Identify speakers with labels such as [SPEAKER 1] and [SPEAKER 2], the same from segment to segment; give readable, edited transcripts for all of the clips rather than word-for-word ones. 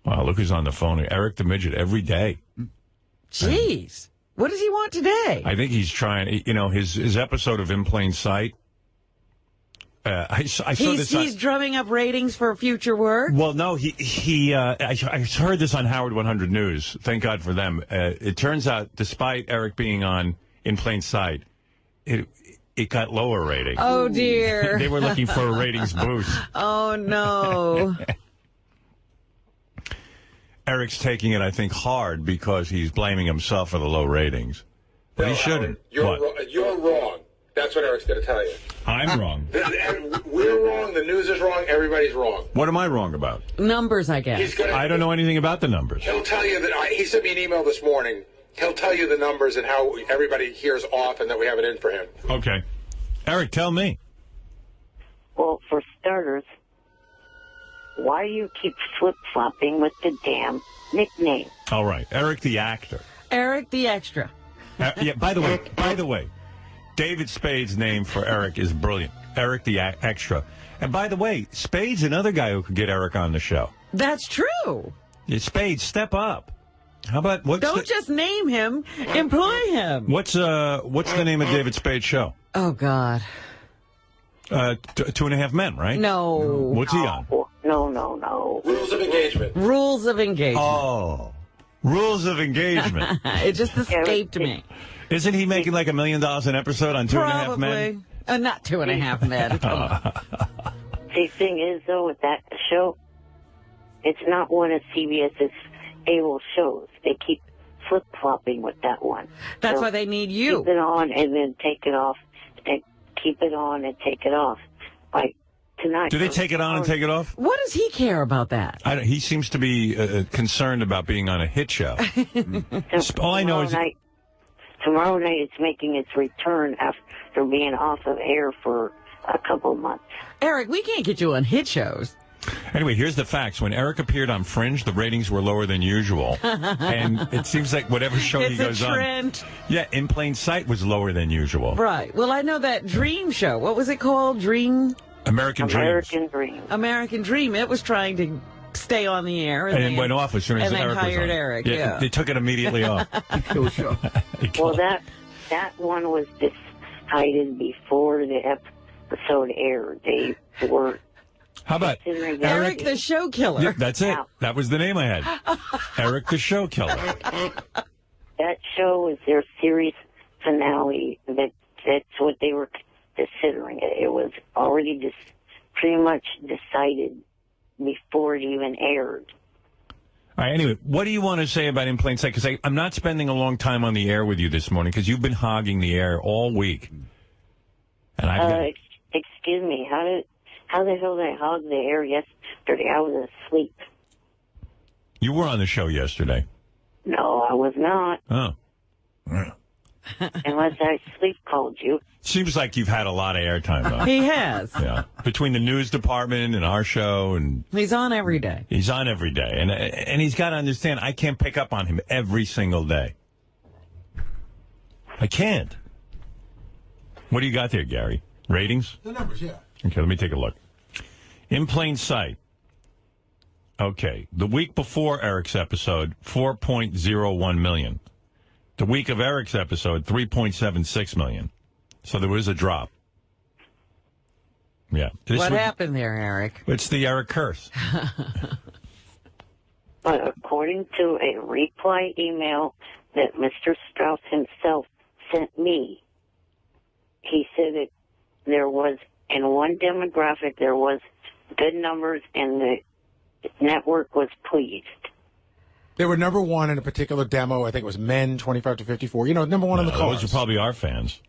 [SPEAKER 1] Wow, look who's on the phone. Eric the Midget every day.
[SPEAKER 2] Jeez. What does he want today?
[SPEAKER 1] I think he's trying, his episode of In Plain Sight. I saw this.
[SPEAKER 2] He's drumming up ratings for future work?
[SPEAKER 1] Well, no, I heard this on Howard 100 News. Thank God for them. It turns out, despite Eric being on In Plain Sight, it got lower ratings.
[SPEAKER 2] Oh, dear.
[SPEAKER 1] They were looking for a ratings boost.
[SPEAKER 2] Oh, no.
[SPEAKER 1] Eric's taking it, I think, hard because he's blaming himself for the low ratings. But he shouldn't.
[SPEAKER 3] You're wrong. That's what Eric's going to tell you.
[SPEAKER 1] I'm wrong.
[SPEAKER 3] We're wrong. The news is wrong. Everybody's wrong.
[SPEAKER 1] What am I wrong about?
[SPEAKER 2] Numbers, I guess.
[SPEAKER 1] I don't know anything about the numbers.
[SPEAKER 3] He'll tell you that. He sent me an email this morning. He'll tell you the numbers and how everybody hears off and that we have it in for him.
[SPEAKER 1] Okay. Eric, tell me.
[SPEAKER 4] Well, for starters, why do you keep flip-flopping with the damn nickname?
[SPEAKER 1] All right. Eric the actor.
[SPEAKER 2] Eric the extra.
[SPEAKER 1] Yeah, by the way, David Spade's name for Eric is brilliant. Eric the extra. And by the way, Spade's another guy who could get Eric on the show.
[SPEAKER 2] That's true.
[SPEAKER 1] Yeah, Spade, step up. How about
[SPEAKER 2] Don't just name him, employ him.
[SPEAKER 1] What's the name of David Spade's show?
[SPEAKER 2] Oh, God.
[SPEAKER 1] 2.5 Men, right?
[SPEAKER 2] No.
[SPEAKER 1] What's he on?
[SPEAKER 4] No.
[SPEAKER 3] Rules of engagement.
[SPEAKER 2] Rules of engagement.
[SPEAKER 1] Oh. Rules of engagement.
[SPEAKER 2] It just escaped me.
[SPEAKER 1] Isn't he making like $1 million an episode on 2.5 Men?
[SPEAKER 2] Not 2.5 Men. Come on.
[SPEAKER 4] The thing is, though, with that show, it's not one of CBS's able shows. They keep flip-flopping with that one.
[SPEAKER 2] That's why they need you.
[SPEAKER 4] Keep it on and then take it off. Keep it on and take it off. Like tonight.
[SPEAKER 1] Do they take it on and take it off?
[SPEAKER 2] What does he care about that?
[SPEAKER 1] He seems to be concerned about being on a hit show. All I know is...
[SPEAKER 4] Tomorrow night it's making its return after being off of air for a couple of months.
[SPEAKER 2] Eric, we can't get you on hit shows.
[SPEAKER 1] Anyway, here's the facts. When Eric appeared on Fringe, the ratings were lower than usual. And it seems like whatever show he goes on... It's a trend. Yeah, In Plain Sight was lower than usual.
[SPEAKER 2] Right. Well, I know that Dream show. What was it called? Dream?
[SPEAKER 1] American
[SPEAKER 4] Dream.
[SPEAKER 2] American Dream. It was trying to stay on the air. And
[SPEAKER 1] it went off as soon as Eric was on.
[SPEAKER 2] And they hired Eric, yeah.
[SPEAKER 1] They took it immediately off.
[SPEAKER 4] Well, that one was decided before the episode aired. They were...
[SPEAKER 1] How about
[SPEAKER 2] Eric the Show Killer?
[SPEAKER 1] Yeah, that's it. That was the name I had. Eric the Show Killer.
[SPEAKER 4] That show was their series finale. That's what they were considering. It was already pretty much decided before it even aired.
[SPEAKER 1] All right, anyway, what do you want to say about In Plain Sight? Because I'm not spending a long time on the air with you this morning because you've been hogging the air all week. And
[SPEAKER 4] excuse me, how the hell did I hog the air yesterday? I was asleep.
[SPEAKER 1] You were on the show yesterday.
[SPEAKER 4] No, I was not.
[SPEAKER 1] Oh.
[SPEAKER 4] Unless I sleep called you.
[SPEAKER 1] Seems like you've had a lot of airtime, though.
[SPEAKER 2] He has.
[SPEAKER 1] Yeah. Between the news department and our show. And
[SPEAKER 2] he's on every day.
[SPEAKER 1] He's on every day. And he's got to understand, I can't pick up on him every single day. I can't. What do you got there, Gary? Ratings?
[SPEAKER 5] The numbers, yeah.
[SPEAKER 1] Okay, let me take a look. In Plain Sight. Okay. The week before Eric's episode, 4.01 million. The week of Eric's episode, 3.76 million. So there was a drop. Yeah.
[SPEAKER 2] What happened there, Eric?
[SPEAKER 1] It's the Eric curse.
[SPEAKER 4] But according to a reply email that Mr. Strauss himself sent me, he said that there was, in one demographic, there was good numbers and the network was pleased.
[SPEAKER 5] They were number one in a particular demo. I think it was men 25 to 54. Number one in the cars.
[SPEAKER 1] Those are probably our fans.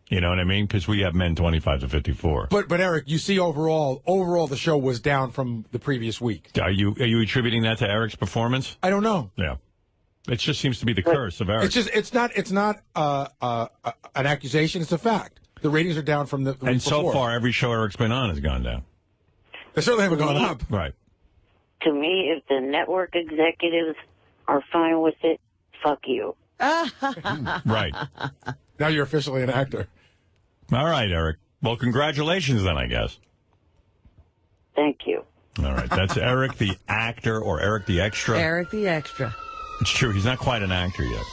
[SPEAKER 1] You know what I mean? Because we have men 25 to 54.
[SPEAKER 5] But Eric, you see overall the show was down from the previous week.
[SPEAKER 1] Are you attributing that to Eric's performance?
[SPEAKER 5] I don't know.
[SPEAKER 1] Yeah. It just seems to be the curse of Eric.
[SPEAKER 5] It's not an accusation. It's a fact. The ratings are down from the week
[SPEAKER 1] And so
[SPEAKER 5] before.
[SPEAKER 1] far, every show Eric's been on has gone down.
[SPEAKER 5] They certainly haven't gone up.
[SPEAKER 1] Right.
[SPEAKER 4] To me, if the network executives are fine with it, fuck you.
[SPEAKER 1] Right.
[SPEAKER 5] Now you're officially an actor.
[SPEAKER 1] All right, Eric. Well, congratulations then, I guess.
[SPEAKER 4] Thank you.
[SPEAKER 1] All right. That's Eric the actor or Eric the extra.
[SPEAKER 2] Eric the extra.
[SPEAKER 1] It's true. He's not quite an actor yet.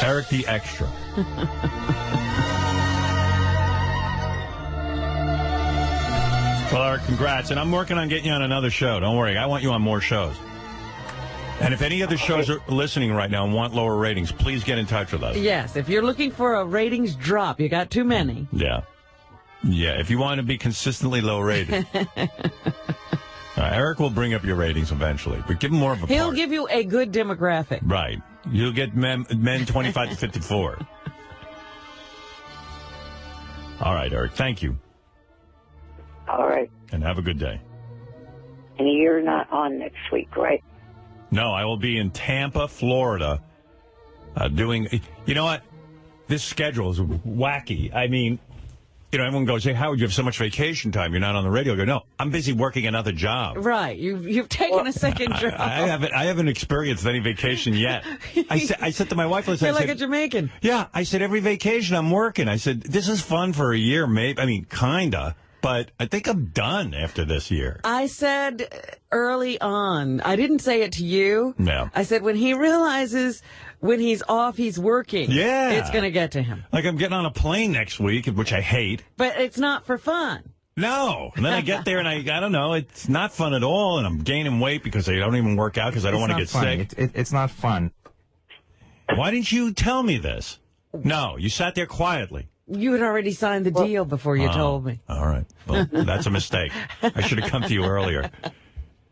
[SPEAKER 1] Eric the extra. Well, Eric, congrats. And I'm working on getting you on another show. Don't worry. I want you on more shows. And if any other shows are listening right now and want lower ratings, please get in touch with us.
[SPEAKER 2] Yes, if you're looking for a ratings drop, you got too many.
[SPEAKER 1] Yeah. Yeah, if you want to be consistently low rated. Eric will bring up your ratings eventually, but give him more of a
[SPEAKER 2] He'll
[SPEAKER 1] part.
[SPEAKER 2] give you a good demographic.
[SPEAKER 1] Right. You'll get men 25 to 54. All right, Eric. Thank you.
[SPEAKER 4] All right.
[SPEAKER 1] And have a good day.
[SPEAKER 4] And you're not on next week, right?
[SPEAKER 1] No, I will be in Tampa, Florida, doing... You know what? This schedule is wacky. I mean... You know, everyone goes, hey, Howard, you have so much vacation time. You're not on the radio. I go, no, I'm busy working another job.
[SPEAKER 2] Right. You've taken a second job.
[SPEAKER 1] I haven't experienced any vacation yet. I said to my wife,
[SPEAKER 2] You're like a Jamaican.
[SPEAKER 1] Yeah, I said, every vacation I'm working. I said, this is fun for a year, maybe. I mean, kinda. But I think I'm done after this year.
[SPEAKER 2] I said early on, I didn't say it to you.
[SPEAKER 1] No.
[SPEAKER 2] I said when he realizes when he's off, he's working.
[SPEAKER 1] Yeah.
[SPEAKER 2] It's going to get to him.
[SPEAKER 1] Like I'm getting on a plane next week, which I hate.
[SPEAKER 2] But it's not for fun.
[SPEAKER 1] No. And then I get there and I don't know, it's not fun at all. And I'm gaining weight because I don't even work out because I don't want to get sick.
[SPEAKER 6] It's not fun.
[SPEAKER 1] Why didn't you tell me this? No, you sat there quietly.
[SPEAKER 2] You had already signed the deal before you told me.
[SPEAKER 1] All right. Well, that's a mistake. I should have come to you earlier.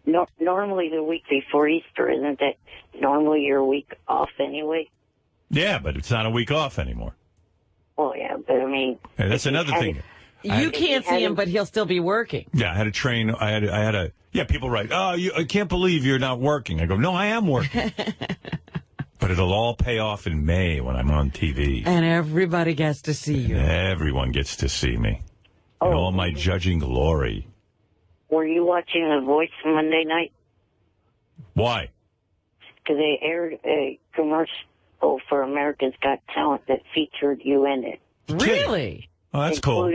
[SPEAKER 4] No, normally the week before Easter, isn't that normally your week off anyway?
[SPEAKER 1] Yeah, but it's not a week off anymore.
[SPEAKER 4] Well, yeah, but I mean...
[SPEAKER 1] Hey, that's another thing.
[SPEAKER 2] You can't see him, but he'll still be working.
[SPEAKER 1] Yeah, I had to train. I had a. Yeah, people write, oh, I can't believe you're not working. I go, no, I am working. But it'll all pay off in May when I'm on TV.
[SPEAKER 2] And everybody gets to see you.
[SPEAKER 1] Everyone gets to see me. In all my judging glory.
[SPEAKER 4] Were you watching The Voice Monday night?
[SPEAKER 1] Why?
[SPEAKER 4] Because they aired a commercial for America's Got Talent that featured you in it.
[SPEAKER 2] Really?
[SPEAKER 1] Oh, that's cool.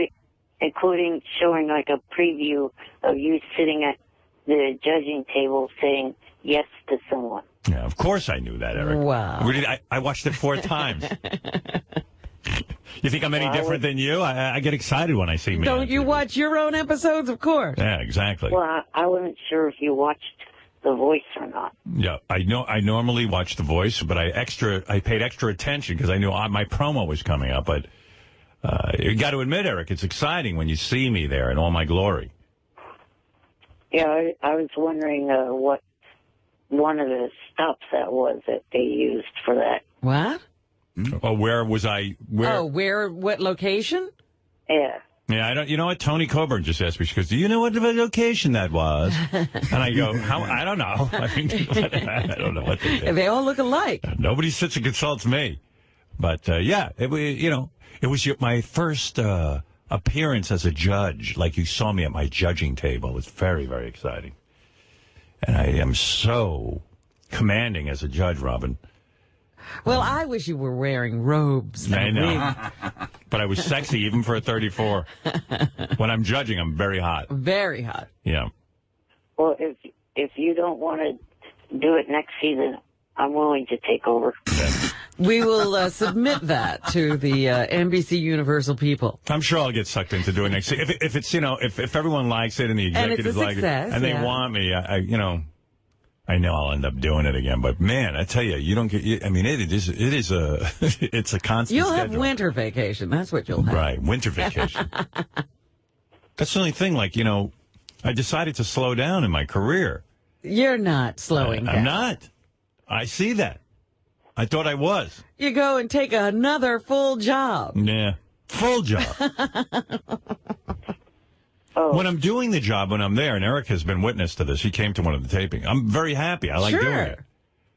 [SPEAKER 4] Including showing like a preview of you sitting at the judging table saying yes to someone.
[SPEAKER 1] Yeah, of course I knew that, Eric.
[SPEAKER 2] Wow.
[SPEAKER 1] I watched it 4 times. You think I'm any different than you? I get excited when I see me.
[SPEAKER 2] Don't you watch your own episodes? Of course.
[SPEAKER 1] Yeah, exactly.
[SPEAKER 4] Well, I wasn't sure if you watched The Voice or not.
[SPEAKER 1] Yeah, I know. I normally watch The Voice, but I paid extra attention because I knew my promo was coming up. But you got to admit, Eric, it's exciting when you see me there in all my glory.
[SPEAKER 4] Yeah, I was wondering what one of the stops that was that they used for that.
[SPEAKER 2] What?
[SPEAKER 1] Oh, where was I? Where?
[SPEAKER 2] Oh, where? What location?
[SPEAKER 4] Yeah.
[SPEAKER 1] Yeah, I don't. You know what? Tony Coburn just asked me. She goes, "Do you know what location that was?" And I go, "How? I don't know. I mean, I don't know what they did.
[SPEAKER 2] They all look alike.
[SPEAKER 1] Nobody sits and consults me." But yeah, it was my first appearance as a judge. Like you saw me at my judging table. It was very, very exciting, and I am so commanding as a judge, Robin.
[SPEAKER 2] Well, I wish you were wearing robes.
[SPEAKER 1] I know. But I was sexy even for a 34. When I'm judging, I'm very hot.
[SPEAKER 2] Very hot.
[SPEAKER 1] Yeah.
[SPEAKER 4] Well, if you don't want to do it next season, I'm willing to take over.
[SPEAKER 2] We will submit that to the NBC Universal people.
[SPEAKER 1] I'm sure I'll get sucked into doing next season. If it's, if everyone likes it and the executives like it, and they want me, I know I'll end up doing it again, but man, I tell you, you don't get. I mean, it's a constant.
[SPEAKER 2] You'll have
[SPEAKER 1] schedule.
[SPEAKER 2] winter vacation. That's what you'll have.
[SPEAKER 1] Right, winter vacation. That's the only thing. Like I decided to slow down in my career.
[SPEAKER 2] You're not slowing down.
[SPEAKER 1] I'm not. I see that. I thought I was.
[SPEAKER 2] You go and take another full job.
[SPEAKER 1] Yeah, full job. When I'm doing the job, when I'm there, and Eric has been witness to this, he came to one of the tapings. I'm very happy. I like doing it.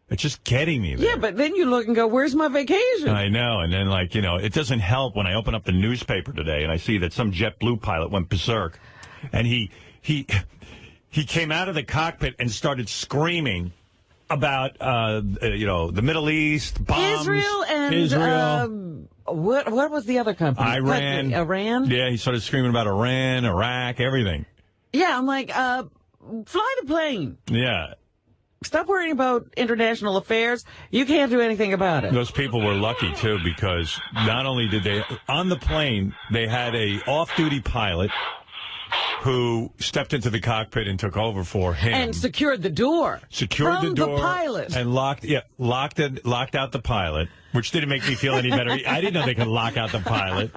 [SPEAKER 1] It's just getting me there.
[SPEAKER 2] Yeah, but then you look and go, where's my vacation?
[SPEAKER 1] I know. And then, it doesn't help when I open up the newspaper today and I see that some JetBlue pilot went berserk. And he came out of the cockpit and started screaming about, the Middle East, bombs.
[SPEAKER 2] Israel and... what was the other company?
[SPEAKER 1] Iran.
[SPEAKER 2] Iran?
[SPEAKER 1] Yeah, he started screaming about Iran, Iraq, everything.
[SPEAKER 2] Yeah, I'm like, fly the plane.
[SPEAKER 1] Yeah.
[SPEAKER 2] Stop worrying about international affairs. You can't do anything about it.
[SPEAKER 1] Those people were lucky, too, because not only did they, on the plane, they had a off-duty pilot who stepped into the cockpit and took over for him.
[SPEAKER 2] And secured the door.
[SPEAKER 1] Secured the door.
[SPEAKER 2] The pilot.
[SPEAKER 1] And locked out the pilot, which didn't make me feel any better. I didn't know they could lock out the pilot.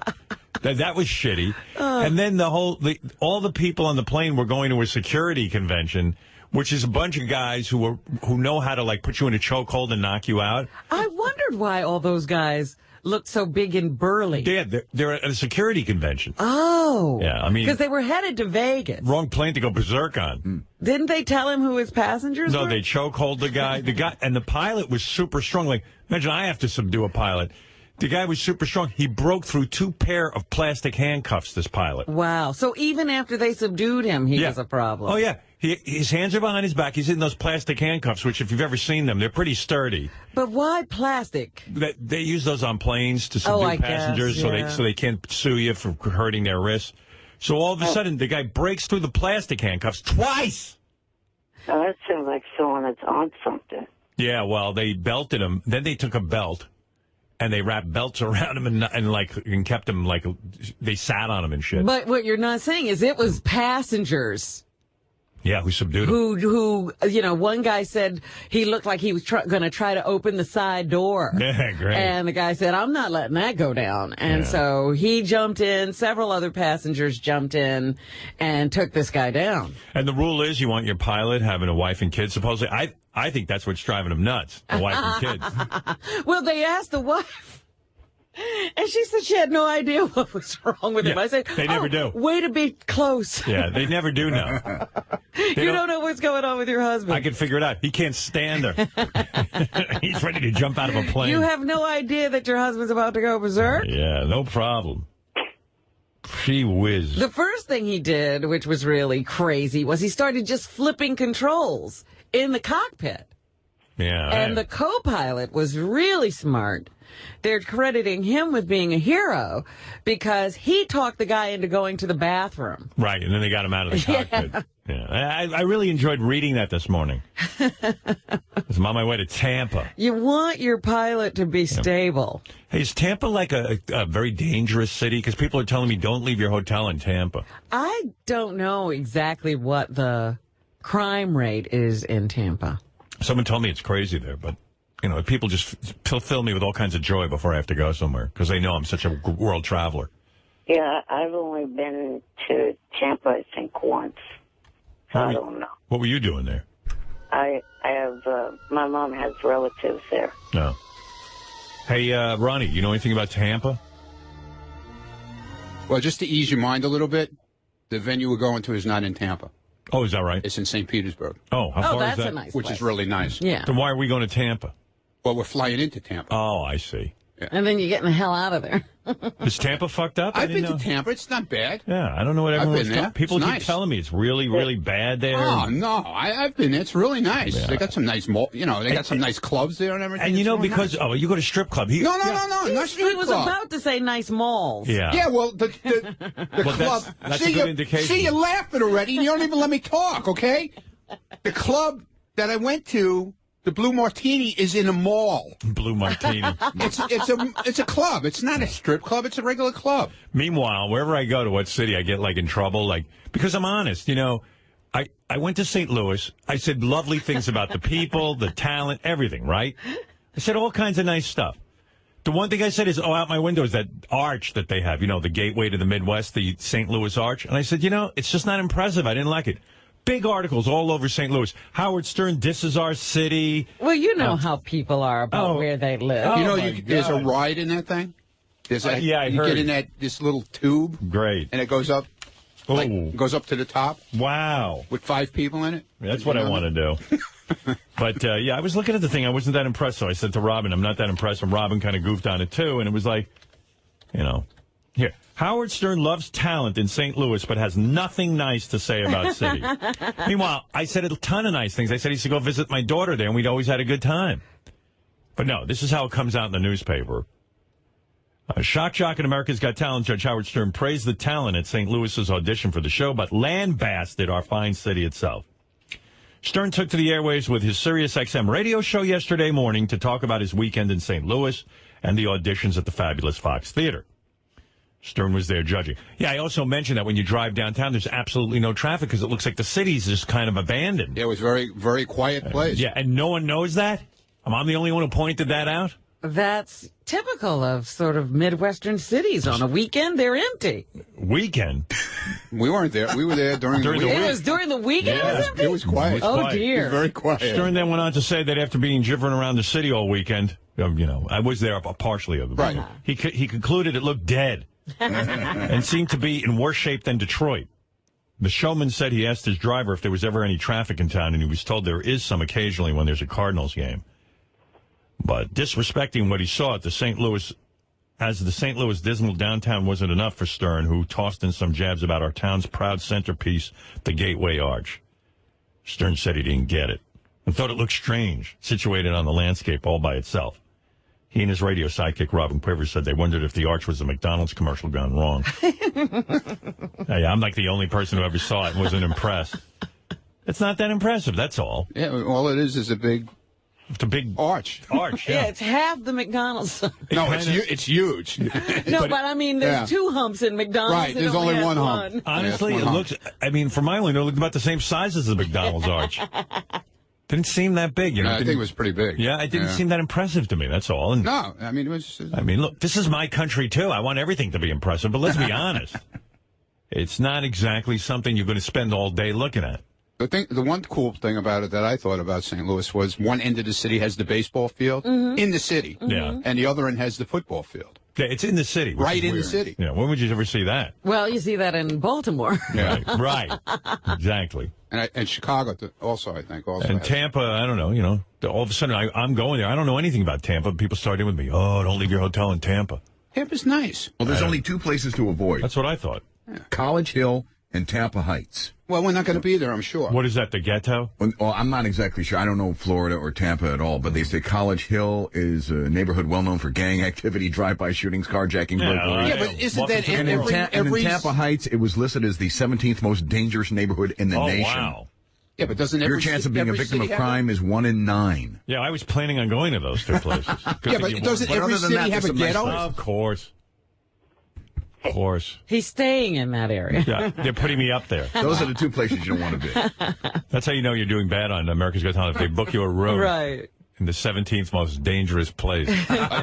[SPEAKER 1] That was shitty. And then all the people on the plane were going to a security convention, which is a bunch of guys who know how to, like, put you in a chokehold and knock you out.
[SPEAKER 2] I wondered why all those guys looked so big and burly.
[SPEAKER 1] Yeah, they're at a security convention.
[SPEAKER 2] Oh.
[SPEAKER 1] Yeah, I mean...
[SPEAKER 2] Because they were headed to Vegas.
[SPEAKER 1] Wrong plane to go berserk on.
[SPEAKER 2] Didn't they tell him who his passengers were?
[SPEAKER 1] No, they chokehold the guy. And the pilot was super strong. Like, imagine I have to subdue a pilot. The guy was super strong. He broke through 2 pair of plastic handcuffs, this pilot.
[SPEAKER 2] Wow. So even after they subdued him, he was a problem.
[SPEAKER 1] Oh, yeah. His hands are behind his back. He's in those plastic handcuffs, which, if you've ever seen them, they're pretty sturdy.
[SPEAKER 2] But why plastic?
[SPEAKER 1] They use those on planes to subdue passengers, so they can't sue you for hurting their wrists. So all of a sudden, the guy breaks through the plastic handcuffs twice.
[SPEAKER 4] Oh, that sounds like someone that's on something.
[SPEAKER 1] Yeah, well, they belted him. Then they took a belt, and they wrapped belts around him and kept him, like, they sat on him and shit.
[SPEAKER 2] But what you're not saying is it was passengers.
[SPEAKER 1] Yeah, who subdued him.
[SPEAKER 2] Who, one guy said he looked like he was going to try to open the side door.
[SPEAKER 1] Yeah, great.
[SPEAKER 2] And the guy said, I'm not letting that go down. And so he jumped in. Several other passengers jumped in and took this guy down. And
[SPEAKER 1] the rule is you want your pilot having a wife and kids. Supposedly, I think that's what's driving him nuts, the wife and kids.
[SPEAKER 2] Well, they asked the wife. And she said she had no idea what was wrong with him. I said,
[SPEAKER 1] they never do.
[SPEAKER 2] Way to be close.
[SPEAKER 1] Yeah, they never do know.
[SPEAKER 2] You don't know what's going on with your husband.
[SPEAKER 1] I can figure it out. He can't stand her. He's ready to jump out of a plane.
[SPEAKER 2] You have no idea that your husband's about to go berserk?
[SPEAKER 1] Yeah, no problem. Gee whiz.
[SPEAKER 2] The first thing he did, which was really crazy, was he started just flipping controls in the cockpit.
[SPEAKER 1] Yeah.
[SPEAKER 2] And the co-pilot was really smart. They're crediting him with being a hero because he talked the guy into going to the bathroom.
[SPEAKER 1] Right, and then they got him out of the cockpit. Yeah. I really enjoyed reading that this morning. I'm on my way to Tampa.
[SPEAKER 2] You want your pilot to be stable.
[SPEAKER 1] Hey, is Tampa like a very dangerous city? Because people are telling me don't leave your hotel in Tampa.
[SPEAKER 2] I don't know exactly what the crime rate is in Tampa.
[SPEAKER 1] Someone told me it's crazy there, but, people just fill me with all kinds of joy before I have to go somewhere because they know I'm such a world traveler.
[SPEAKER 4] Yeah, I've only been to Tampa, I think, once. So I don't know.
[SPEAKER 1] What were you doing there?
[SPEAKER 4] I have, my mom has relatives there.
[SPEAKER 1] No. Hey, Ronnie, you know anything about Tampa?
[SPEAKER 6] Well, just to ease your mind a little bit, the venue we're going to is not in Tampa.
[SPEAKER 1] Oh, is that right?
[SPEAKER 6] It's in St. Petersburg.
[SPEAKER 1] Oh, how far
[SPEAKER 2] that's
[SPEAKER 1] is that?
[SPEAKER 2] a nice
[SPEAKER 6] Which
[SPEAKER 2] place.
[SPEAKER 6] is really nice.
[SPEAKER 2] Yeah.
[SPEAKER 1] Then why are we going to Tampa?
[SPEAKER 6] Well, we're flying into Tampa.
[SPEAKER 1] Oh, I see.
[SPEAKER 6] Yeah.
[SPEAKER 2] And then you're getting the hell out of there.
[SPEAKER 1] Is Tampa fucked up?
[SPEAKER 6] I've been to Tampa. It's not bad.
[SPEAKER 1] Yeah, I don't know what everyone's
[SPEAKER 6] been there.
[SPEAKER 1] People
[SPEAKER 6] It's
[SPEAKER 1] keep
[SPEAKER 6] nice.
[SPEAKER 1] telling me it's really, really bad there.
[SPEAKER 6] Oh, no. I've been there. It's really nice.
[SPEAKER 1] Yeah.
[SPEAKER 6] They got some nice, they got some nice clubs there and everything.
[SPEAKER 1] And
[SPEAKER 6] It's really
[SPEAKER 1] because,
[SPEAKER 6] nice.
[SPEAKER 1] you go to strip club.
[SPEAKER 6] No, not strip
[SPEAKER 2] He was
[SPEAKER 6] club.
[SPEAKER 2] about to say nice malls.
[SPEAKER 1] Yeah.
[SPEAKER 6] Yeah, well, the
[SPEAKER 1] Well,
[SPEAKER 6] club.
[SPEAKER 1] that's a good indication.
[SPEAKER 6] See, you're laughing already, and you don't even let me talk, okay? The club that I went to, the Blue Martini, is in a mall.
[SPEAKER 1] Blue Martini.
[SPEAKER 6] It's a club. It's not a strip club. It's a regular club.
[SPEAKER 1] Meanwhile, wherever I go to what city, I get in trouble, because I'm honest, I went to St. Louis. I said lovely things about the people, the talent, everything, right? I said all kinds of nice stuff. The one thing I said is, out my window is that arch that they have, the gateway to the Midwest, the St. Louis Arch. And I said, it's just not impressive. I didn't like it. Big articles all over St. Louis. Howard Stern, this is our city.
[SPEAKER 2] Well, you know how people are about where they live.
[SPEAKER 6] There's a ride in that thing. There's
[SPEAKER 1] I
[SPEAKER 6] you
[SPEAKER 1] heard.
[SPEAKER 6] get in this little tube.
[SPEAKER 1] Great.
[SPEAKER 6] And it goes up. Goes up to the top.
[SPEAKER 1] Wow.
[SPEAKER 6] With 5 people in it.
[SPEAKER 1] That's what I want to do. But, I was looking at the thing. I wasn't that impressed. So I said to Robin, I'm not that impressed. And Robin kind of goofed on it, too. And it was like, here. Howard Stern loves talent in St. Louis, but has nothing nice to say about city. Meanwhile, I said a ton of nice things. I said he used to go visit my daughter there, and we'd always had a good time. But no, this is how it comes out in the newspaper. Shock Jock and America's Got Talent, Judge Howard Stern praised the talent at St. Louis's audition for the show, but lambasted our fine city itself. Stern took to the airwaves with his Sirius XM radio show yesterday morning to talk about his weekend in St. Louis and the auditions at the fabulous Fox Theater. Stern was there judging. Yeah, I also mentioned that when you drive downtown, there's absolutely no traffic because it looks like the city's just kind of abandoned.
[SPEAKER 6] Yeah, it was very, very quiet place.
[SPEAKER 1] Yeah, and no one knows that? I'm the only one who pointed that out?
[SPEAKER 2] That's typical of sort of Midwestern cities. On a weekend, they're empty.
[SPEAKER 1] Weekend?
[SPEAKER 6] We weren't there. We were there during the week.
[SPEAKER 2] It was during the weekend?
[SPEAKER 1] Yeah.
[SPEAKER 2] It was empty?
[SPEAKER 6] It was quiet.
[SPEAKER 2] Oh,
[SPEAKER 6] It
[SPEAKER 2] dear.
[SPEAKER 6] was very quiet.
[SPEAKER 1] Stern then went on to say that after being jiffering around the city all weekend, I was there partially of the
[SPEAKER 6] Right.
[SPEAKER 1] weekend, he concluded it looked dead and seemed to be in worse shape than Detroit. The showman said he asked his driver if there was ever any traffic in town, and he was told there is some occasionally when there's a Cardinals game. But disrespecting what he saw at the St. Louis dismal downtown wasn't enough for Stern, who tossed in some jabs about our town's proud centerpiece, the Gateway Arch. Stern said he didn't get it and thought it looked strange, situated on the landscape all by itself. He and his radio sidekick, Robin Quivers, said they wondered if the arch was a McDonald's commercial gone wrong. Hey, I'm like the only person who ever saw it and wasn't impressed. It's not that impressive, that's all.
[SPEAKER 6] Yeah, all it is a big
[SPEAKER 1] It's a big
[SPEAKER 6] arch.
[SPEAKER 1] arch.
[SPEAKER 2] Yeah, it's half the McDonald's.
[SPEAKER 6] No, it's huge.
[SPEAKER 2] No, but I mean, there's two humps in McDonald's.
[SPEAKER 6] Right, there's only one hump.
[SPEAKER 1] Honestly,
[SPEAKER 6] Yeah,
[SPEAKER 1] it looks, from my window, it looked about the same size as the McDonald's arch. Didn't seem that big,
[SPEAKER 6] I think it was pretty big.
[SPEAKER 1] Yeah, it didn't seem that impressive to me, that's all. And,
[SPEAKER 6] No, I mean, it was...
[SPEAKER 1] look, this is my country, too. I want everything to be impressive, but let's be honest. It's not exactly something you're going to spend all day looking at.
[SPEAKER 6] The one cool thing about it that I thought about St. Louis was one end of the city has the baseball field in the city.
[SPEAKER 1] Yeah.
[SPEAKER 6] And the other end has the football field.
[SPEAKER 1] Yeah, it's in the city.
[SPEAKER 6] Right in the
[SPEAKER 1] weird.
[SPEAKER 6] city.
[SPEAKER 1] Yeah, when would you ever see that?
[SPEAKER 2] Well, you see that in Baltimore.
[SPEAKER 1] Yeah, right. Exactly.
[SPEAKER 6] And Chicago also, I think.
[SPEAKER 1] And Tampa, I don't know, all of a sudden I'm going there. I don't know anything about Tampa. People start in with me, don't leave your hotel in Tampa.
[SPEAKER 6] Tampa's nice.
[SPEAKER 7] Well, there's only two places to avoid.
[SPEAKER 1] That's what I thought.
[SPEAKER 7] College Hill and Tampa Heights.
[SPEAKER 6] Well, we're not going to be there, I'm sure.
[SPEAKER 1] What is that, the ghetto?
[SPEAKER 7] Well, I'm not exactly sure. I don't know Florida or Tampa at all, but they say College Hill is a neighborhood well known for gang activity, drive-by shootings, carjacking, burglaries.
[SPEAKER 6] Yeah, but isn't that
[SPEAKER 7] And in Tampa Heights, it was listed as the 17th most dangerous neighborhood in the nation.
[SPEAKER 1] Wow.
[SPEAKER 6] Yeah, but doesn't
[SPEAKER 7] Your chance of being a victim of crime is 1 in 9.
[SPEAKER 1] Yeah, I was planning on going to those two places.
[SPEAKER 6] Yeah, but doesn't
[SPEAKER 7] But
[SPEAKER 6] every
[SPEAKER 7] other than
[SPEAKER 6] city
[SPEAKER 7] that,
[SPEAKER 6] have
[SPEAKER 7] there's
[SPEAKER 6] a
[SPEAKER 7] some nice
[SPEAKER 6] ghetto?
[SPEAKER 7] places.
[SPEAKER 1] Of course. Of course.
[SPEAKER 2] He's staying in that area.
[SPEAKER 1] Yeah, they're putting me up there.
[SPEAKER 7] Those are the two places you don't want to be.
[SPEAKER 1] That's how you know you're doing bad on America's Got Talent. If they book you a room
[SPEAKER 2] Right.
[SPEAKER 1] in the 17th most dangerous place.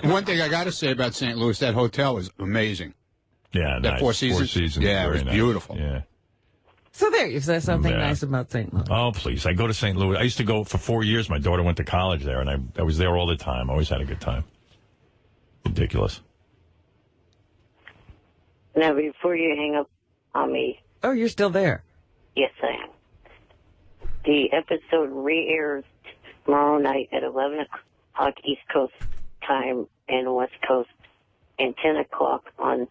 [SPEAKER 6] One thing I got to say about St. Louis, that hotel is amazing.
[SPEAKER 1] Yeah,
[SPEAKER 6] That
[SPEAKER 1] nice.
[SPEAKER 6] Four Seasons? Yeah, it
[SPEAKER 1] very
[SPEAKER 6] was
[SPEAKER 1] nice.
[SPEAKER 6] beautiful.
[SPEAKER 1] Yeah.
[SPEAKER 2] So there, you said something
[SPEAKER 1] Yeah.
[SPEAKER 2] nice about St. Louis.
[SPEAKER 1] Oh, please. I go to St. Louis. I used to go for 4 years. My daughter went to college there, and I was there all the time. I always had a good time. Ridiculous.
[SPEAKER 4] Now, before you hang up on me,
[SPEAKER 2] Oh, you're still there.
[SPEAKER 4] yes, I am. The episode re-airs tomorrow night at 11 o'clock East Coast time and West Coast, and 10 o'clock on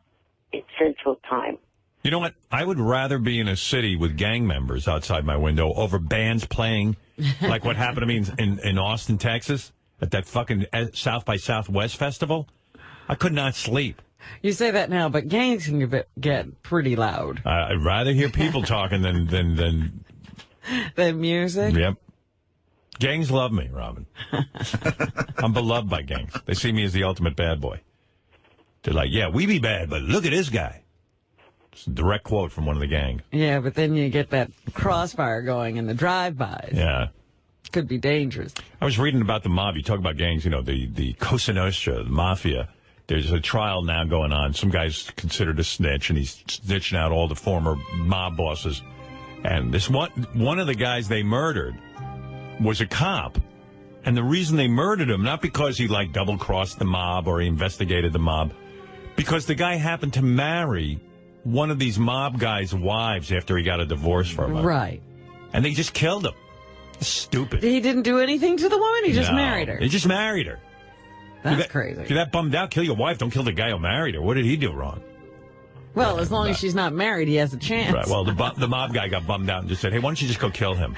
[SPEAKER 4] Central time.
[SPEAKER 1] You know what? I would rather be in a city with gang members outside my window over bands playing like what happened to me in Austin, Texas at that fucking South by Southwest festival. I could not sleep.
[SPEAKER 2] You say that now, but gangs can get pretty loud.
[SPEAKER 1] I'd rather hear people talking than
[SPEAKER 2] The music?
[SPEAKER 1] Yep. Gangs love me, Robin. I'm beloved by gangs. They see me as the ultimate bad boy. They're like, yeah, we be bad, but look at this guy. It's a direct quote from one of the gang.
[SPEAKER 2] Yeah, but then you get that crossfire going and the drive-bys.
[SPEAKER 1] Yeah.
[SPEAKER 2] Could be dangerous.
[SPEAKER 1] I was reading about the mob. You talk about gangs, the Cosa Nostra, the mafia. There's a trial now going on. Some guy's considered a snitch, and he's snitching out all the former mob bosses. And this one of the guys they murdered was a cop. And the reason they murdered him, not because he double-crossed the mob or he investigated the mob, because the guy happened to marry one of these mob guys' wives after he got a divorce from her.
[SPEAKER 2] Right.
[SPEAKER 1] And they just killed him. Stupid.
[SPEAKER 2] He didn't do anything to the woman. He just
[SPEAKER 1] No,
[SPEAKER 2] married her.
[SPEAKER 1] He just married her.
[SPEAKER 2] That's
[SPEAKER 1] If
[SPEAKER 2] crazy.
[SPEAKER 1] you're that bummed out, kill your wife. Don't kill the guy who married her. What did he do wrong?
[SPEAKER 2] Well, as long as she's not married, he has a chance.
[SPEAKER 1] Right. Well, the mob guy got bummed out and just said, hey, why don't you just go kill him?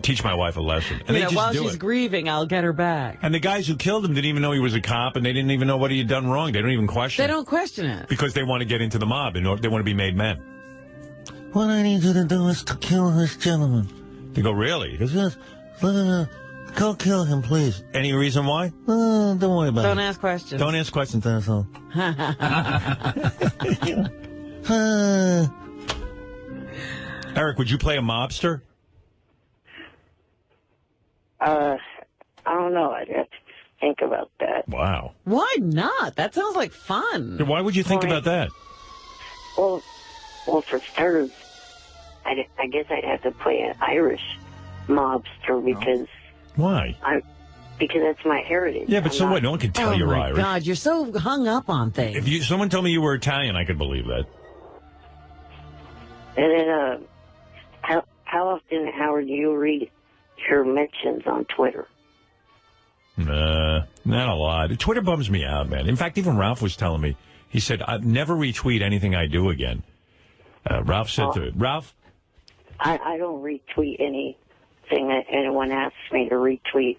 [SPEAKER 1] teach my wife a lesson. And they just
[SPEAKER 2] while
[SPEAKER 1] do
[SPEAKER 2] she's
[SPEAKER 1] it.
[SPEAKER 2] grieving, I'll get her back.
[SPEAKER 1] And the guys who killed him didn't even know he was a cop, and they didn't even know what he had done wrong. They don't even question
[SPEAKER 2] They don't question it.
[SPEAKER 1] because they want to get into the mob, and they want to be made men.
[SPEAKER 8] What I need you to do is to kill this gentleman.
[SPEAKER 1] They go, really?
[SPEAKER 8] He goes, yes, go kill him, please.
[SPEAKER 1] Any reason why?
[SPEAKER 8] Don't worry about
[SPEAKER 2] Don't
[SPEAKER 8] it.
[SPEAKER 2] ask questions.
[SPEAKER 1] Don't ask questions.
[SPEAKER 8] Asshole.
[SPEAKER 1] Eric, would you play a mobster?
[SPEAKER 4] I don't know. I'd have to think about that.
[SPEAKER 1] Wow.
[SPEAKER 2] Why not? That sounds like fun.
[SPEAKER 1] Why would you think
[SPEAKER 4] Why?
[SPEAKER 1] about that?
[SPEAKER 4] Well, for starters, I guess I'd have to play an Irish mobster because
[SPEAKER 1] Why?
[SPEAKER 4] because that's my heritage.
[SPEAKER 1] Yeah, but
[SPEAKER 4] I'm
[SPEAKER 1] so
[SPEAKER 4] not-
[SPEAKER 1] what? No one can tell
[SPEAKER 2] Oh
[SPEAKER 1] you're
[SPEAKER 2] my
[SPEAKER 1] Irish.
[SPEAKER 2] God, you're so hung up on things.
[SPEAKER 1] If someone told me you were Italian, I could believe that.
[SPEAKER 4] And then, how often, Howard, do you read your mentions on Twitter?
[SPEAKER 1] Not a lot. Twitter bums me out, man. In fact, even Ralph was telling me. He said, "I'd never retweet anything I do again." Ralph said to it. Ralph?
[SPEAKER 4] I don't retweet anything that anyone asks me to retweet.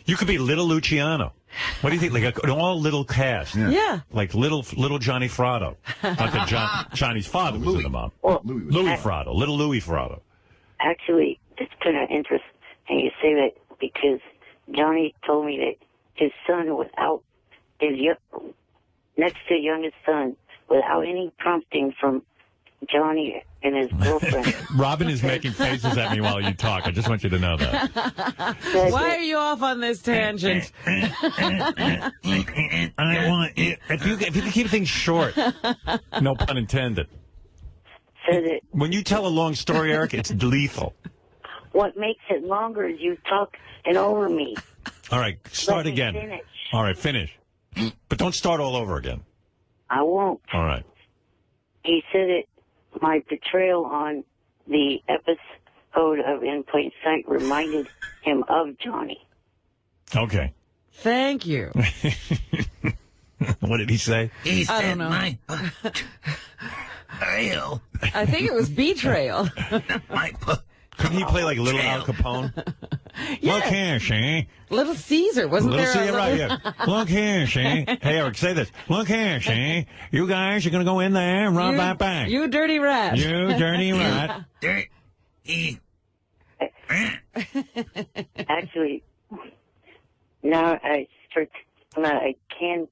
[SPEAKER 1] You could be Little Luciano. What do you think? Like an all little cast.
[SPEAKER 2] Yeah.
[SPEAKER 1] Like little Johnny Fratto. Not that Johnny's father was in the mob.
[SPEAKER 4] Well,
[SPEAKER 1] Louis Fratto. Little Louis Fratto.
[SPEAKER 4] actually, it's kind of interesting you say that because Johnny told me that his son, without next to youngest son, without any prompting from Johnny and his girlfriend.
[SPEAKER 1] Robin is making faces at me while you talk. I just want you to know that.
[SPEAKER 2] Why are you off on this tangent?
[SPEAKER 1] I want it. If you can keep things short. No pun intended.
[SPEAKER 4] Said that
[SPEAKER 1] When you tell a long story, Eric, it's lethal.
[SPEAKER 4] what makes it longer is you talk and over me.
[SPEAKER 1] All right, start
[SPEAKER 4] Let me
[SPEAKER 1] again.
[SPEAKER 4] finish.
[SPEAKER 1] All right, finish. But don't start all over again.
[SPEAKER 4] I won't.
[SPEAKER 1] All right.
[SPEAKER 4] He said that my portrayal on the episode of In Plain Sight reminded him of Johnny.
[SPEAKER 1] Okay.
[SPEAKER 2] Thank you.
[SPEAKER 1] What did he say?
[SPEAKER 8] He
[SPEAKER 2] I don't
[SPEAKER 8] said
[SPEAKER 2] know.
[SPEAKER 8] my trail.
[SPEAKER 2] I think it was betrayal.
[SPEAKER 8] My
[SPEAKER 1] Couldn't he play like Little Al Capone? Look here, she.
[SPEAKER 2] Little Caesar, wasn't
[SPEAKER 1] Little
[SPEAKER 2] there?
[SPEAKER 1] see, right, yeah. Look here, she. Hey, Eric, say this. Look here, she. You guys are going to go in there and run back back.
[SPEAKER 2] You dirty rat.
[SPEAKER 1] You dirty rat.
[SPEAKER 8] dirty.
[SPEAKER 4] Actually, now I can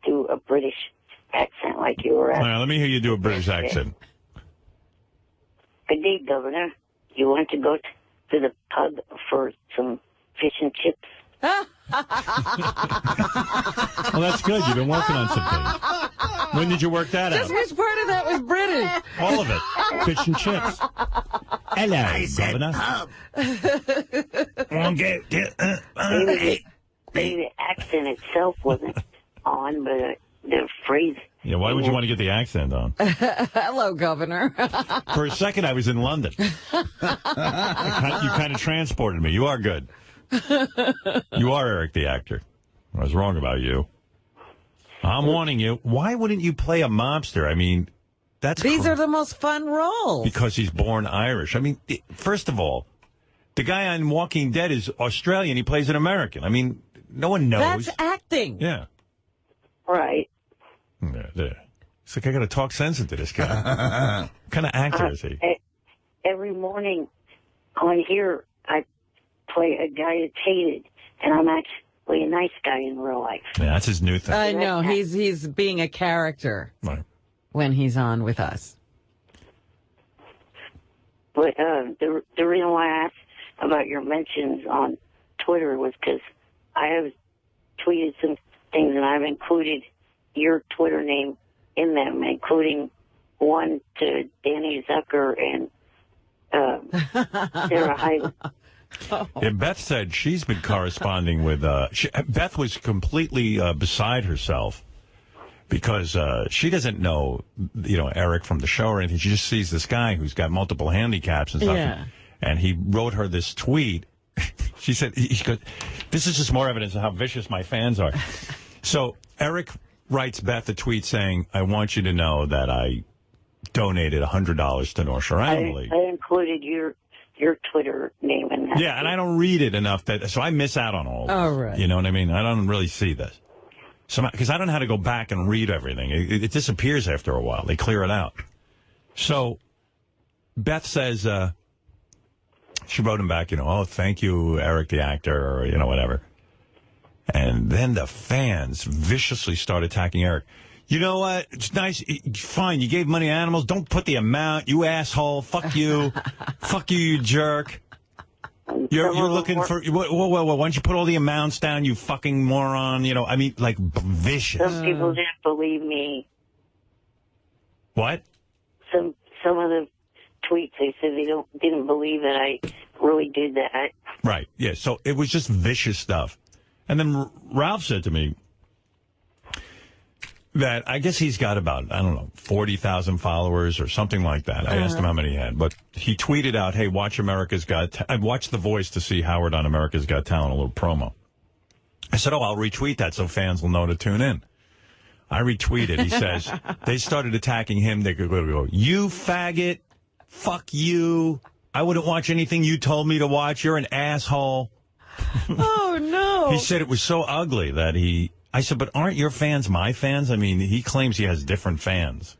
[SPEAKER 4] do a British accent like you were
[SPEAKER 1] All
[SPEAKER 4] asking.
[SPEAKER 1] right, let me hear you do a British accent.
[SPEAKER 4] Good day, Governor. You want to go to the pub for some fish and chips?
[SPEAKER 1] Well, that's good. You've been working on some things. When did you work that out?
[SPEAKER 2] Just which part of that was British?
[SPEAKER 1] All of it. Fish and chips. Hello, Governor.
[SPEAKER 4] Maybe the accent itself wasn't on, but the phrase.
[SPEAKER 1] Yeah, why would you want to get the accent on?
[SPEAKER 2] Hello, Governor.
[SPEAKER 1] For a second, I was in London. You kind of transported me. You are good. You are Eric the actor. I was wrong about you. I'm warning you. Why wouldn't you play a mobster? I mean, that's
[SPEAKER 2] These are the most fun roles.
[SPEAKER 1] because he's born Irish. I mean, first of all, the guy on Walking Dead is Australian. He plays an American. I mean, no one knows.
[SPEAKER 2] That's acting.
[SPEAKER 1] Yeah.
[SPEAKER 4] Right.
[SPEAKER 1] There. It's like I got to talk sense into this guy. What kind of actor is he?
[SPEAKER 4] Every morning on here, I play a guy that's hated, and I'm actually a nice guy in real life.
[SPEAKER 1] Yeah, that's his new thing.
[SPEAKER 2] I know. He's being a character
[SPEAKER 1] Right.
[SPEAKER 2] when he's on with us.
[SPEAKER 4] But the reason why I asked about your mentions on Twitter was because I have tweeted some things, and I've included your Twitter name in them, including one to Danny Zucker and Sarah Hyland.
[SPEAKER 1] Yeah, Beth said she's been corresponding with. Beth was completely beside herself because she doesn't know, Eric from the show or anything. She just sees this guy who's got multiple handicaps and stuff.
[SPEAKER 2] Yeah.
[SPEAKER 1] And he wrote her this tweet. She said, he goes, "This is just more evidence of how vicious my fans are." So Eric writes Beth a tweet saying, "I want you to know that I donated $100 to North Shore Animal League."
[SPEAKER 4] I included your your Twitter name in that.
[SPEAKER 1] Yeah, and I don't read it enough, so I miss out on all of this.
[SPEAKER 2] Oh, right.
[SPEAKER 1] You know what I mean? I don't really see this. Because I don't know how to go back and read everything. It disappears after a while. They clear it out. So Beth says, she wrote him back, oh, thank you, Eric the actor, or, whatever. And then the fans viciously start attacking Eric. You know what? It's nice. Fine. You gave money to animals. Don't put the amount. You asshole. Fuck you. Fuck you, you jerk. You're looking for... Whoa. Why don't you put all the amounts down, you fucking moron? Vicious.
[SPEAKER 4] Some people didn't believe me.
[SPEAKER 1] What?
[SPEAKER 4] Some of the tweets, they said they didn't believe that I really did that.
[SPEAKER 1] Right. Yeah. So it was just vicious stuff. And then Ralph said to me that I guess he's got about, 40,000 followers or something like that. I asked him how many he had, but he tweeted out, hey, watch I watched The Voice to see Howard on America's Got Talent, a little promo. I said, I'll retweet that so fans will know to tune in. I retweeted. He says, they started attacking him. They could go, you faggot. Fuck you. I wouldn't watch anything you told me to watch. You're an asshole.
[SPEAKER 2] Oh, no.
[SPEAKER 1] He said it was so ugly that I said, but aren't your fans my fans? I mean, he claims he has different fans.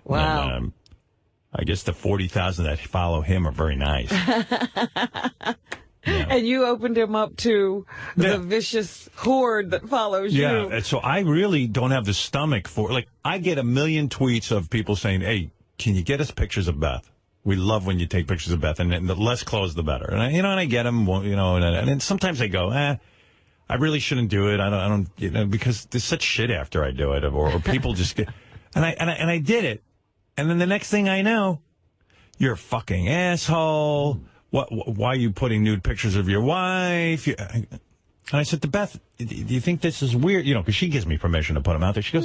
[SPEAKER 2] Wow.
[SPEAKER 1] And, I guess the 40,000 that follow him are very nice. Yeah.
[SPEAKER 2] And you opened him up to the vicious horde that follows you.
[SPEAKER 1] Yeah, and so I really don't have the stomach for, I get a million tweets of people saying, hey, can you get us pictures of Beth? We love when you take pictures of Beth, and the less clothes, the better. And I get them, and then sometimes they go, I really shouldn't do it. I don't, because there's such shit after I do it, or people just get, and I did it, and then the next thing I know, you're a fucking asshole. Why are you putting nude pictures of your wife? And I said to Beth, do you think this is weird? Because she gives me permission to put them out there. She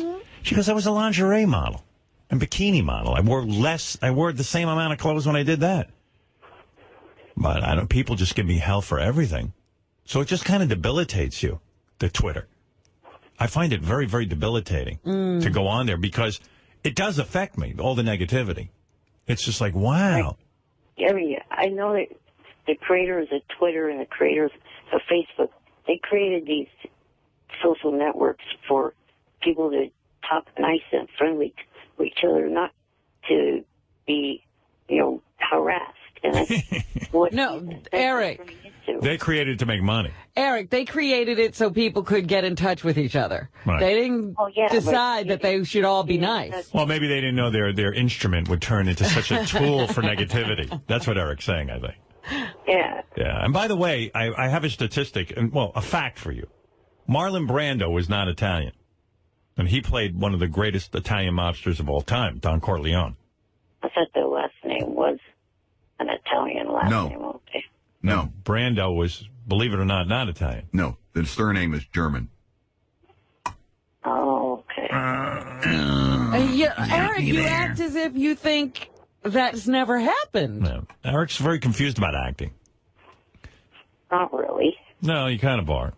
[SPEAKER 1] goes, I was a lingerie model and bikini model. I wore the same amount of clothes when I did that. But people just give me hell for everything. So it just kind of debilitates you, the Twitter. I find it very, very debilitating to go on there because it does affect me, all the negativity. It's just like, wow.
[SPEAKER 4] I know that the creators of Twitter and the creators of Facebook, they created these social networks for people to talk nice and friendly to each other, not to be, harassed. And that's what
[SPEAKER 2] Eric.
[SPEAKER 1] They created it to make money.
[SPEAKER 2] Eric, they created it so people could get in touch with each other.
[SPEAKER 1] Right.
[SPEAKER 2] They didn't decide that they should all be nice.
[SPEAKER 1] Well, maybe they didn't know their instrument would turn into such a tool for negativity. That's what Eric's saying, I think.
[SPEAKER 4] Yeah.
[SPEAKER 1] Yeah. And by the way, I have a statistic, a fact for you. Marlon Brando is not Italian. And he played one of the greatest Italian mobsters of all time, Don Corleone.
[SPEAKER 4] I thought the last name was an Italian last name. Okay.
[SPEAKER 7] No.
[SPEAKER 1] Brando was, believe it or not Italian.
[SPEAKER 7] No. The surname is German.
[SPEAKER 4] Oh, okay.
[SPEAKER 2] Eric, you act as if you think that's never happened.
[SPEAKER 1] No. Eric's very confused about acting.
[SPEAKER 4] Not really.
[SPEAKER 1] No, you kind of are.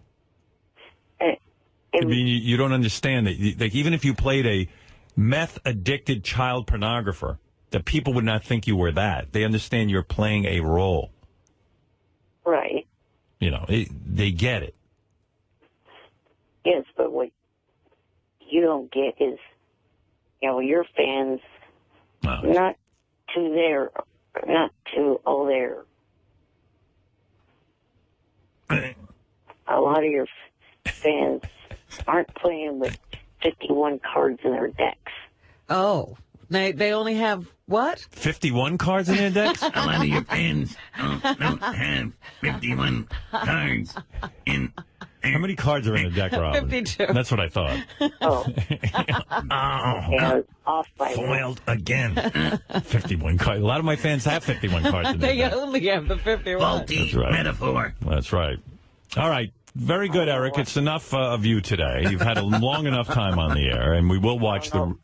[SPEAKER 1] I mean, you don't understand that. Even if you played a meth-addicted child pornographer, that people would not think you were that. They understand you're playing a role.
[SPEAKER 4] Right.
[SPEAKER 1] They get it.
[SPEAKER 4] Yes, but what you don't get is, your fans, not to all their, a lot of your fans aren't playing with 51 cards in their decks.
[SPEAKER 2] Oh, they only have what?
[SPEAKER 1] 51 cards in their decks?
[SPEAKER 8] A lot of your fans don't have 51 cards in.
[SPEAKER 1] How many cards are in a deck, Robin?
[SPEAKER 2] 52.
[SPEAKER 1] That's what I thought.
[SPEAKER 4] Oh. Off by
[SPEAKER 1] foiled again. 51 cards. A lot of my fans have 51 cards in their
[SPEAKER 2] They
[SPEAKER 1] deck.
[SPEAKER 2] only have the 51.
[SPEAKER 8] Faulty metaphor.
[SPEAKER 1] That's right. All right. Very good, Eric. It's enough of you today. You've had a long enough time on the air, and we will watch the...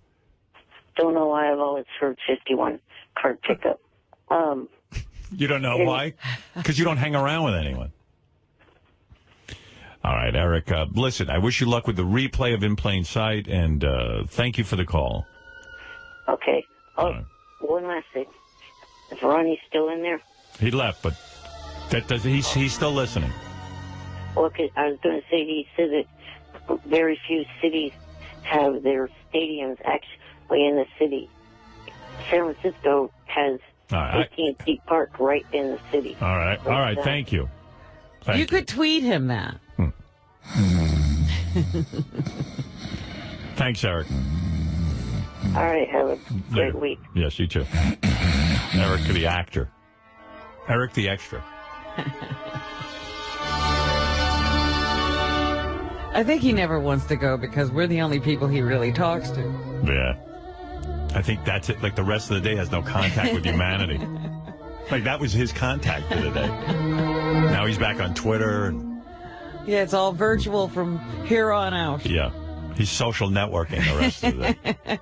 [SPEAKER 4] Don't know why I've always heard 51 card pickup.
[SPEAKER 1] You don't know why? Because you don't hang around with anyone. All right, Eric. Listen, I wish you luck with the replay of In Plain Sight, and thank you for the call.
[SPEAKER 4] Okay. One last thing. Is Ronnie still in there?
[SPEAKER 1] He left, but he's still listening.
[SPEAKER 4] Well, I was going to say, he said that very few cities have their stadiums actually in the city. San Francisco has AT&T Park right in the city.
[SPEAKER 1] All right. Thank you.
[SPEAKER 2] You could tweet him that.
[SPEAKER 1] Thanks, Eric.
[SPEAKER 4] All right, have a great week.
[SPEAKER 1] Yes, you too. Eric the actor. Eric the extra.
[SPEAKER 2] I think he never wants to go because we're the only people he really talks to.
[SPEAKER 1] Yeah. I think that's it. Like the rest of the day has no contact with humanity. Like that was his contact for the day. Now he's back on Twitter.
[SPEAKER 2] Yeah, it's all virtual from here on out.
[SPEAKER 1] Yeah. He's social networking the rest of the day.